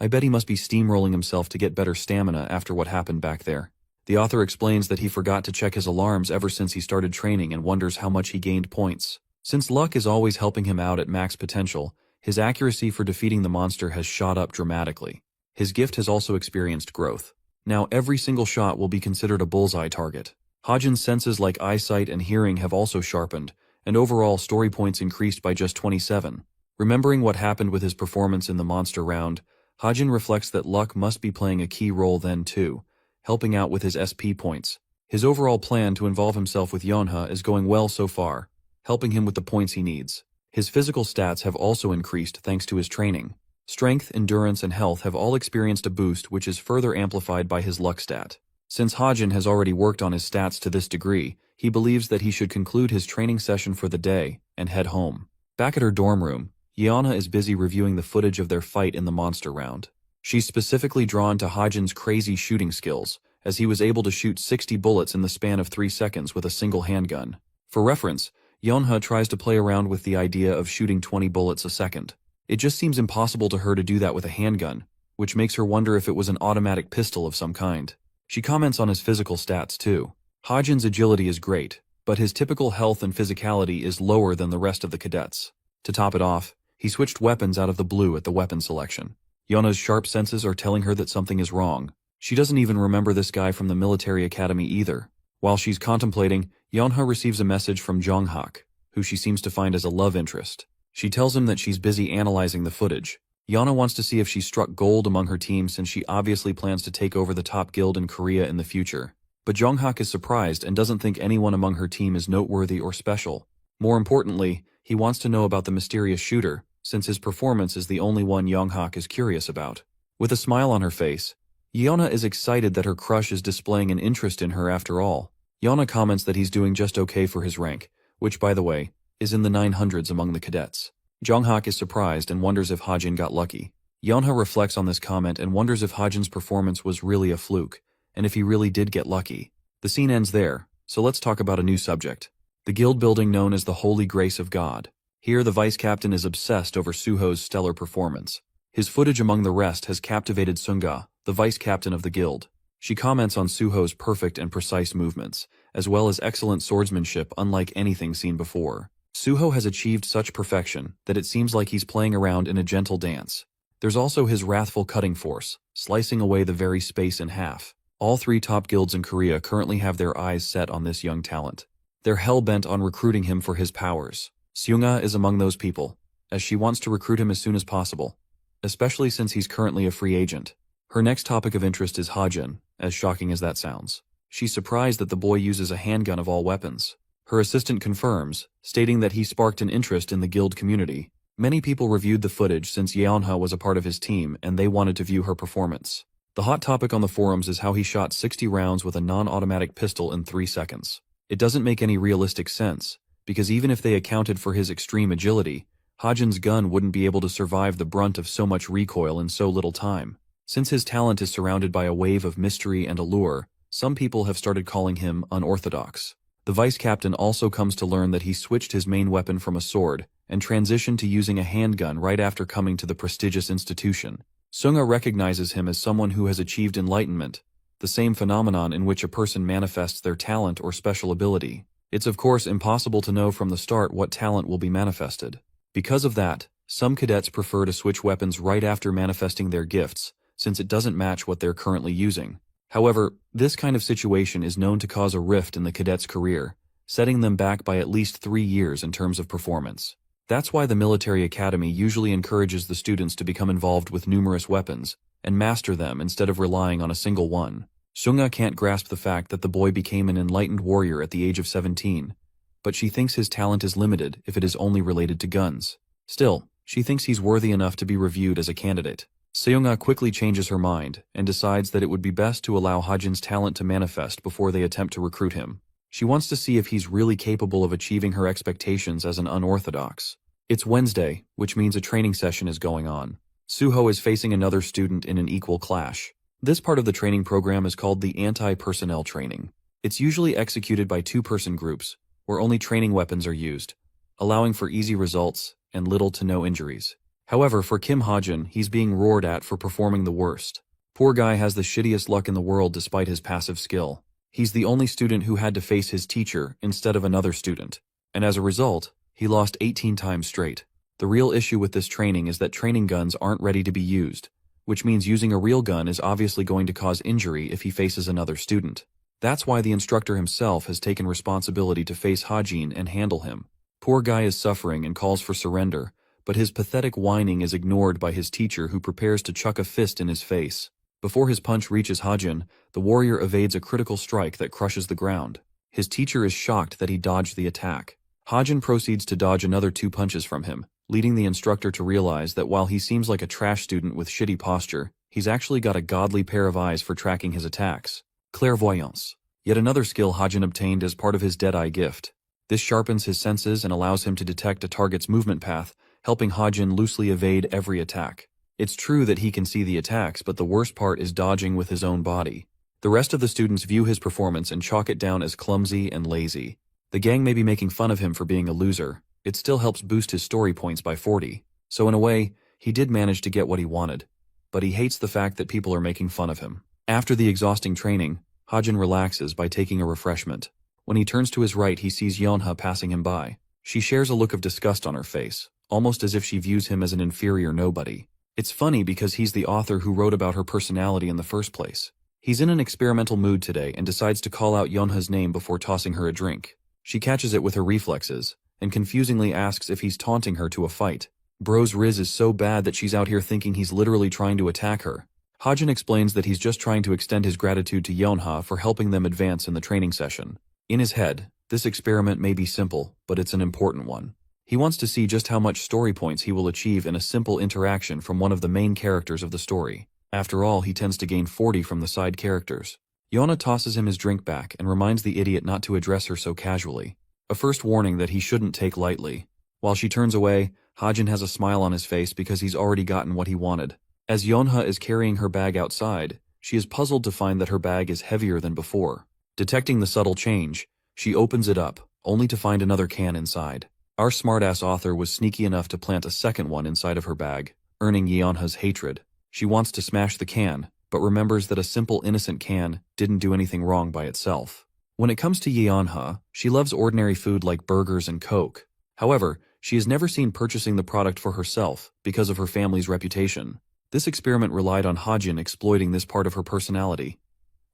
I bet he must be steamrolling himself to get better stamina after what happened back there. The author explains that he forgot to check his alarms ever since he started training and wonders how much he gained points. Since luck is always helping him out at max potential, his accuracy for defeating the monster has shot up dramatically. His gift has also experienced growth. Now every single shot will be considered a bullseye target. Hajin's senses like eyesight and hearing have also sharpened, and overall story points increased by just 27. Remembering what happened with his performance in the monster round, Hajin reflects that luck must be playing a key role then too, helping out with his SP points. His overall plan to involve himself with Yeonha is going well so far, helping him with the points he needs. His physical stats have also increased thanks to his training. Strength, endurance, and health have all experienced a boost, which is further amplified by his luck stat. Since Hajin has already worked on his stats to this degree, he believes that he should conclude his training session for the day and head home. Back at her dorm room, Yeonha is busy reviewing the footage of their fight in the monster round. She's specifically drawn to Hajin's crazy shooting skills, as he was able to shoot 60 bullets in the span of 3 seconds with a single handgun. For reference, Yeonha tries to play around with the idea of shooting 20 bullets a second. It just seems impossible to her to do that with a handgun, which makes her wonder if it was an automatic pistol of some kind. She comments on his physical stats too. Hajin's agility is great, but his typical health and physicality is lower than the rest of the cadets. To top it off, he switched weapons out of the blue at the weapon selection. Yeonha's sharp senses are telling her that something is wrong. She doesn't even remember this guy from the military academy either. While she's contemplating, Yeonha receives a message from Jong-hak, who she seems to find as a love interest. She tells him that she's busy analyzing the footage. Yeonha wants to see if she struck gold among her team since she obviously plans to take over the top guild in Korea in the future. But Jong-hak is surprised and doesn't think anyone among her team is noteworthy or special. More importantly, he wants to know about the mysterious shooter, since his performance is the only one Jong-hak is curious about. With a smile on her face, Yeonha is excited that her crush is displaying an interest in her after all. Yeonha comments that he's doing just okay for his rank, which, by the way, is in the 900s among the cadets. Jong-hak is surprised and wonders if Hajin got lucky. Yeonha reflects on this comment and wonders if Hajin's performance was really a fluke, and if he really did get lucky. The scene ends there, so let's talk about a new subject. The guild building known as the Holy Grace of God. Here the vice captain is obsessed over Suho's stellar performance. His footage among the rest has captivated Sunga, the vice captain of the guild. She comments on Suho's perfect and precise movements, as well as excellent swordsmanship unlike anything seen before. Suho has achieved such perfection that it seems like he's playing around in a gentle dance. There's also his wrathful cutting force, slicing away the very space in half. All 3 top guilds in Korea currently have their eyes set on this young talent. They're hell-bent on recruiting him for his powers. Seunga is among those people, as she wants to recruit him as soon as possible, especially since he's currently a free agent. Her next topic of interest is Hajin, as shocking as that sounds. She's surprised that the boy uses a handgun of all weapons. Her assistant confirms, stating that he sparked an interest in the guild community. Many people reviewed the footage since Yeonha was a part of his team and they wanted to view her performance. The hot topic on the forums is how he shot 60 rounds with a non-automatic pistol in 3 seconds. It doesn't make any realistic sense, because even if they accounted for his extreme agility, Hajin's gun wouldn't be able to survive the brunt of so much recoil in so little time. Since his talent is surrounded by a wave of mystery and allure, some people have started calling him unorthodox. The vice captain also comes to learn that he switched his main weapon from a sword and transitioned to using a handgun right after coming to the prestigious institution. Sunga recognizes him as someone who has achieved enlightenment, the same phenomenon in which a person manifests their talent or special ability. It's of course impossible to know from the start what talent will be manifested. Because of that, some cadets prefer to switch weapons right after manifesting their gifts, since it doesn't match what they're currently using. However, this kind of situation is known to cause a rift in the cadet's career, setting them back by at least 3 years in terms of performance. That's why the military academy usually encourages the students to become involved with numerous weapons and master them instead of relying on a single one. Sunga can't grasp the fact that the boy became an enlightened warrior at the age of 17, but she thinks his talent is limited if it is only related to guns. Still, she thinks he's worthy enough to be reviewed as a candidate. Seunga quickly changes her mind and decides that it would be best to allow Hajin's talent to manifest before they attempt to recruit him. She wants to see if he's really capable of achieving her expectations as an unorthodox. It's Wednesday, which means a training session is going on. Suho is facing another student in an equal clash. This part of the training program is called the anti-personnel training. It's usually executed by 2-person groups, where only training weapons are used, allowing for easy results and little to no injuries. However, for Kim Hajin, he's being roared at for performing the worst. Poor guy has the shittiest luck in the world despite his passive skill. He's the only student who had to face his teacher instead of another student, and as a result, he lost 18 times straight. The real issue with this training is that training guns aren't ready to be used, which means using a real gun is obviously going to cause injury if he faces another student. That's why the instructor himself has taken responsibility to face Hajin and handle him. Poor guy is suffering and calls for surrender, but his pathetic whining is ignored by his teacher who prepares to chuck a fist in his face. Before his punch reaches Hajin, the warrior evades a critical strike that crushes the ground. His teacher is shocked that he dodged the attack. Hajin proceeds to dodge another 2 punches from him, leading the instructor to realize that while he seems like a trash student with shitty posture, he's actually got a godly pair of eyes for tracking his attacks. Clairvoyance. Yet another skill Hajin obtained as part of his Deadeye gift. This sharpens his senses and allows him to detect a target's movement path, helping Hajin loosely evade every attack. It's true that he can see the attacks, but the worst part is dodging with his own body. The rest of the students view his performance and chalk it down as clumsy and lazy. The gang may be making fun of him for being a loser. It still helps boost his story points by 40. So in a way, he did manage to get what he wanted. But he hates the fact that people are making fun of him. After the exhausting training, Hajin relaxes by taking a refreshment. When he turns to his right, he sees Yeonha passing him by. She shares a look of disgust on her face, almost as if she views him as an inferior nobody. It's funny because he's the author who wrote about her personality in the first place. He's in an experimental mood today and decides to call out Yeonha's name before tossing her a drink. She catches it with her reflexes, and confusingly asks if he's taunting her to a fight. Bro's riz is so bad that she's out here thinking he's literally trying to attack her. Hajin explains that he's just trying to extend his gratitude to Yeonha for helping them advance in the training session. In his head, this experiment may be simple, but it's an important one. He wants to see just how much story points he will achieve in a simple interaction from one of the main characters of the story. After all, he tends to gain 40 from the side characters. Yeonha tosses him his drink back and reminds the idiot not to address her so casually. A first warning that he shouldn't take lightly. While she turns away, Hajin has a smile on his face because he's already gotten what he wanted. As Yeonha is carrying her bag outside, she is puzzled to find that her bag is heavier than before. Detecting the subtle change, she opens it up, only to find another can inside. Our smartass author was sneaky enough to plant a second one inside of her bag, earning Yeonha's hatred. She wants to smash the can, but remembers that a simple innocent can didn't do anything wrong by itself. When it comes to Yeonha, she loves ordinary food like burgers and Coke. However, she is never seen purchasing the product for herself because of her family's reputation. This experiment relied on Hajin exploiting this part of her personality,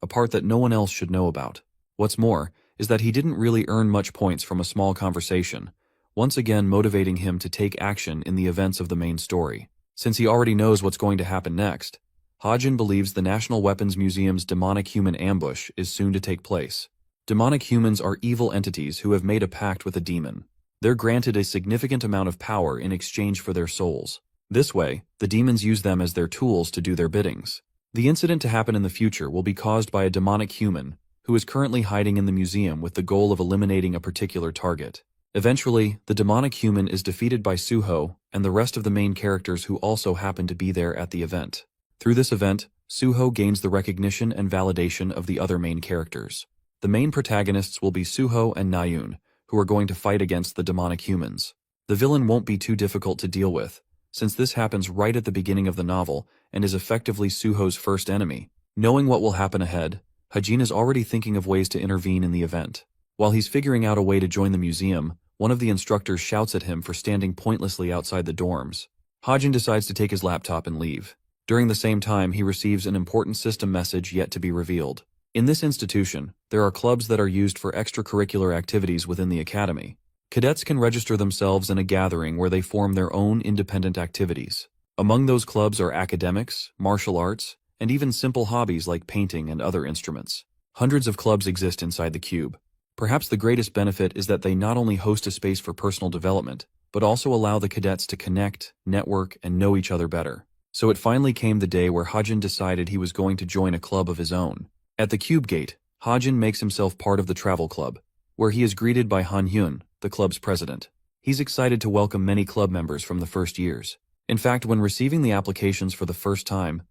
a part that no one else should know about. What's more, is that he didn't really earn much points from a small conversation, once again motivating him to take action in the events of the main story. Since he already knows what's going to happen next, Hajin believes the National Weapons Museum's demonic human ambush is soon to take place. Demonic humans are evil entities who have made a pact with a demon. They're granted a significant amount of power in exchange for their souls. This way, the demons use them as their tools to do their biddings. The incident to happen in the future will be caused by a demonic human who is currently hiding in the museum with the goal of eliminating a particular target. Eventually, the demonic human is defeated by Suho and the rest of the main characters who also happen to be there at the event. Through this event, Suho gains the recognition and validation of the other main characters. The main protagonists will be Suho and Nayun, who are going to fight against the demonic humans. The villain won't be too difficult to deal with, since this happens right at the beginning of the novel and is effectively Suho's first enemy. Knowing what will happen ahead, Hajin is already thinking of ways to intervene in the event. While he's figuring out a way to join the museum, one of the instructors shouts at him for standing pointlessly outside the dorms. Hajin decides to take his laptop and leave. During the same time, he receives an important system message yet to be revealed. In this institution, there are clubs that are used for extracurricular activities within the academy. Cadets can register themselves in a gathering where they form their own independent activities. Among those clubs are academics, martial arts, and even simple hobbies like painting and other instruments. Hundreds of clubs exist inside the cube. Perhaps the greatest benefit is that they not only host a space for personal development, but also allow the cadets to connect, network, and know each other better. So it finally came the day where Hajin decided he was going to join a club of his own. At the cube gate, Hajin makes himself part of the travel club, where he is greeted by Han Hyun, the club's president. He's excited to welcome many club members from the first years. In fact, when receiving the applications for the first time,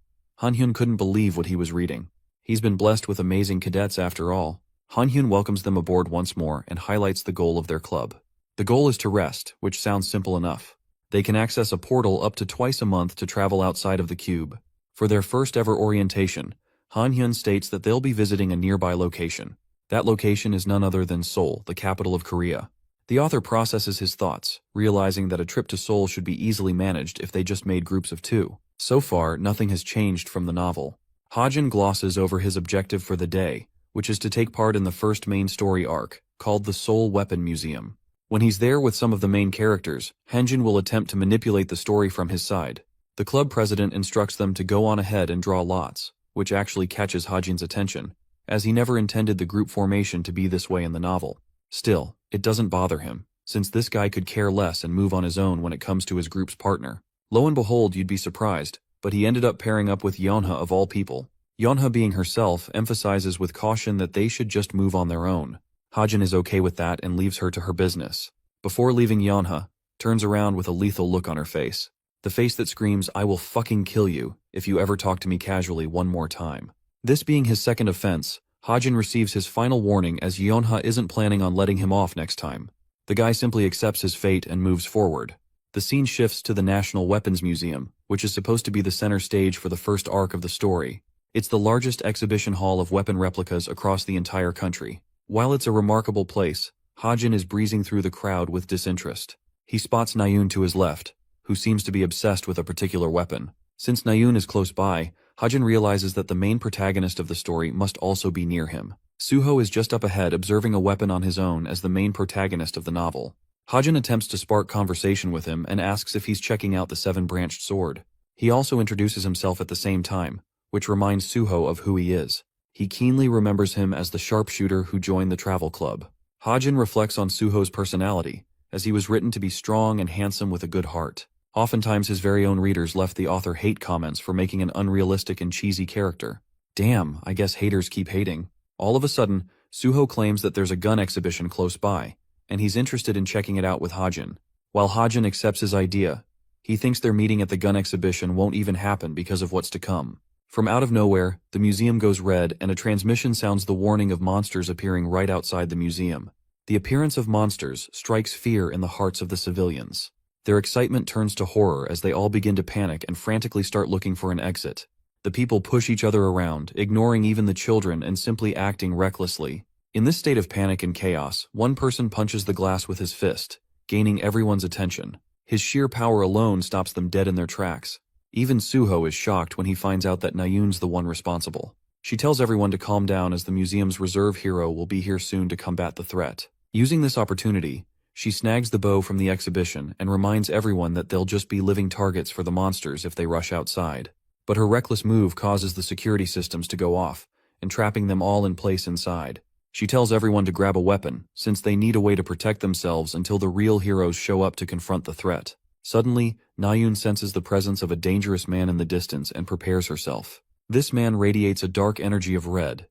Han Hyun couldn't believe what he was reading. He's been blessed with amazing cadets after all. Han Hyun welcomes them aboard once more and highlights the goal of their club. The goal is to rest, which sounds simple enough. They can access a portal up to twice a month to travel outside of the cube. For their first ever orientation, Han Hyun states that they'll be visiting a nearby location. That location is none other than Seoul, the capital of Korea. The author processes his thoughts, realizing that a trip to Seoul should be easily managed if they just made groups of 2. So far, nothing has changed from the novel. Hajin glosses over his objective for the day, which is to take part in the first main story arc, called the Seoul Weapon Museum. When he's there with some of the main characters, Hanjin will attempt to manipulate the story from his side. The club president instructs them to go on ahead and draw lots, which actually catches Hajin's attention, as he never intended the group formation to be this way in the novel. Still, it doesn't bother him, since this guy could care less and move on his own when it comes to his group's partner. Lo and behold, you'd be surprised, but he ended up pairing up with Yeonha of all people. Yeonha, being herself, emphasizes with caution that they should just move on their own. Hajin is okay with that and leaves her to her business. Before leaving, Yeonha turns around with a lethal look on her face. The face that screams, "I will fucking kill you if you ever talk to me casually one more time." This being his second offense, Hajin receives his final warning as Yeonha isn't planning on letting him off next time. The guy simply accepts his fate and moves forward. The scene shifts to the National Weapons Museum, which is supposed to be the center stage for the first arc of the story. It's the largest exhibition hall of weapon replicas across the entire country. While it's a remarkable place, Hajin is breezing through the crowd with disinterest. He spots Nayoon to his left, who seems to be obsessed with a particular weapon. Since Nayoon is close by, Hajin realizes that the main protagonist of the story must also be near him. Suho is just up ahead observing a weapon on his own as the main protagonist of the novel. Hajin attempts to spark conversation with him and asks if he's checking out the seven-branched sword. He also introduces himself at the same time, which reminds Suho of who he is. He keenly remembers him as the sharpshooter who joined the travel club. Hajin reflects on Suho's personality, as he was written to be strong and handsome with a good heart. Oftentimes his very own readers left the author hate comments for making an unrealistic and cheesy character. Damn, I guess haters keep hating. All of a sudden, Suho claims that there's a gun exhibition close by, and he's interested in checking it out with Hajin. While Hajin accepts his idea, he thinks their meeting at the gun exhibition won't even happen because of what's to come. From out of nowhere, the museum goes red and a transmission sounds the warning of monsters appearing right outside the museum. The appearance of monsters strikes fear in the hearts of the civilians. Their excitement turns to horror as they all begin to panic and frantically start looking for an exit. The people push each other around, ignoring even the children and simply acting recklessly. In this state of panic and chaos, one person punches the glass with his fist, gaining everyone's attention. His sheer power alone stops them dead in their tracks. Even Suho is shocked when he finds out that Nayoon's the one responsible. She tells everyone to calm down as the museum's reserve hero will be here soon to combat the threat. Using this opportunity, she snags the bow from the exhibition and reminds everyone that they'll just be living targets for the monsters if they rush outside. But her reckless move causes the security systems to go off, entrapping them all in place inside. She tells everyone to grab a weapon, since they need a way to protect themselves until the real heroes show up to confront the threat. Suddenly, Nayoon senses the presence of a dangerous man in the distance and prepares herself. This man radiates a dark energy of red.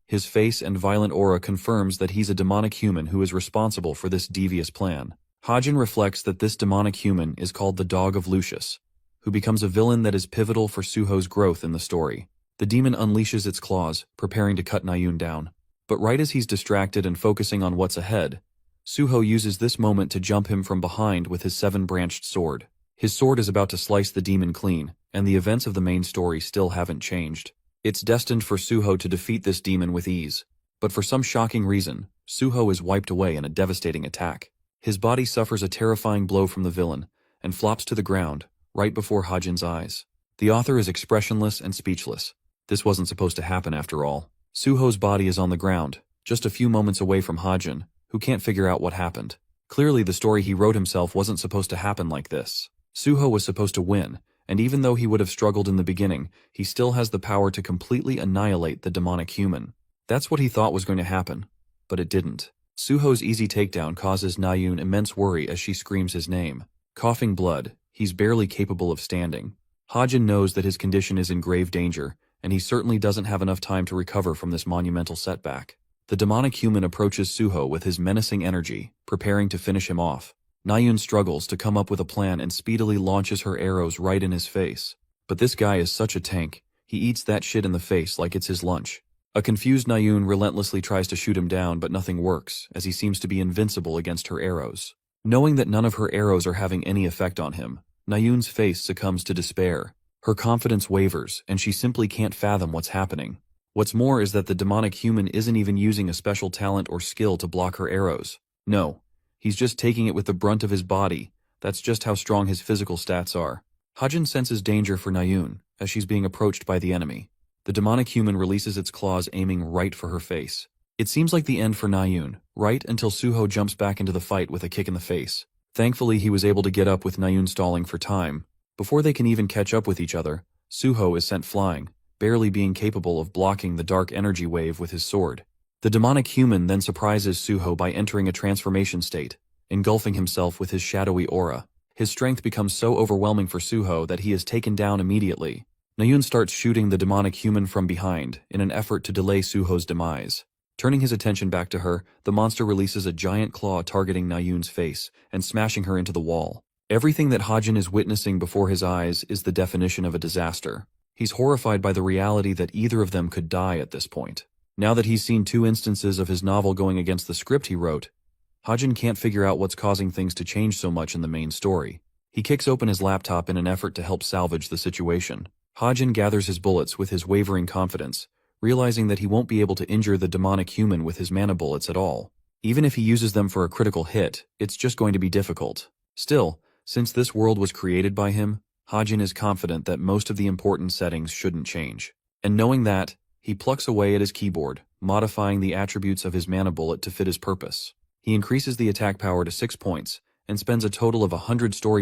His face and violent aura confirms that he's a demonic human who is responsible for this devious plan. Hajin reflects that this demonic human is called the Dog of Lucius, who becomes a villain that is pivotal for Suho's growth in the story. The demon unleashes its claws, preparing to cut Nayoon down. But right as he's distracted and focusing on what's ahead, Suho uses this moment to jump him from behind with his seven-branched sword. His sword is about to slice the demon clean, and the events of the main story still haven't changed. It's destined for Suho to defeat this demon with ease, but for some shocking reason, Suho is wiped away in a devastating attack. His body suffers a terrifying blow from the villain, and flops to the ground, right before Hajin's eyes. The author is expressionless and speechless. This wasn't supposed to happen after all. Suho's body is on the ground, just a few moments away from Hajin, who can't figure out what happened. Clearly the story he wrote himself wasn't supposed to happen like this. Suho was supposed to win, and even though he would have struggled in the beginning, he still has the power to completely annihilate the demonic human. That's what he thought was going to happen, but it didn't. Suho's easy takedown causes Nayoon immense worry as she screams his name. Coughing blood, he's barely capable of standing. Hajin knows that his condition is in grave danger, and he certainly doesn't have enough time to recover from this monumental setback. The demonic human approaches Suho with his menacing energy, preparing to finish him off. Nayoon struggles to come up with a plan and speedily launches her arrows right in his face. But this guy is such a tank, he eats that shit in the face like it's his lunch. A confused Nayoon relentlessly tries to shoot him down, but nothing works, as he seems to be invincible against her arrows. Knowing that none of her arrows are having any effect on him, Nayoon's face succumbs to despair. Her confidence wavers, and she simply can't fathom what's happening. What's more is that the demonic human isn't even using a special talent or skill to block her arrows. No, he's just taking it with the brunt of his body. That's just how strong his physical stats are. Hajin senses danger for Nayoon, as she's being approached by the enemy. The demonic human releases its claws, aiming right for her face. It seems like the end for Nayun, right until Suho jumps back into the fight with a kick in the face. Thankfully, he was able to get up with Nayun stalling for time. Before they can even catch up with each other, Suho is sent flying, barely being capable of blocking the dark energy wave with his sword. The demonic human then surprises Suho by entering a transformation state, engulfing himself with his shadowy aura. His strength becomes so overwhelming for Suho that he is taken down immediately. Nayun starts shooting the demonic human from behind in an effort to delay Suho's demise. Turning his attention back to her, the monster releases a giant claw targeting Nayun's face and smashing her into the wall. Everything that Hajin is witnessing before his eyes is the definition of a disaster. He's horrified by the reality that either of them could die at this point. Now that he's seen 2 instances of his novel going against the script he wrote, Hajin can't figure out what's causing things to change so much in the main story. He kicks open his laptop in an effort to help salvage the situation. Hajin gathers his bullets with his wavering confidence, realizing that he won't be able to injure the demonic human with his mana bullets at all. Even if he uses them for a critical hit, it's just going to be difficult. Still, since this world was created by him, Hajin is confident that most of the important settings shouldn't change. And knowing that, he plucks away at his keyboard, modifying the attributes of his mana bullet to fit his purpose. He increases the attack power to 6 points, and spends a total of 100 story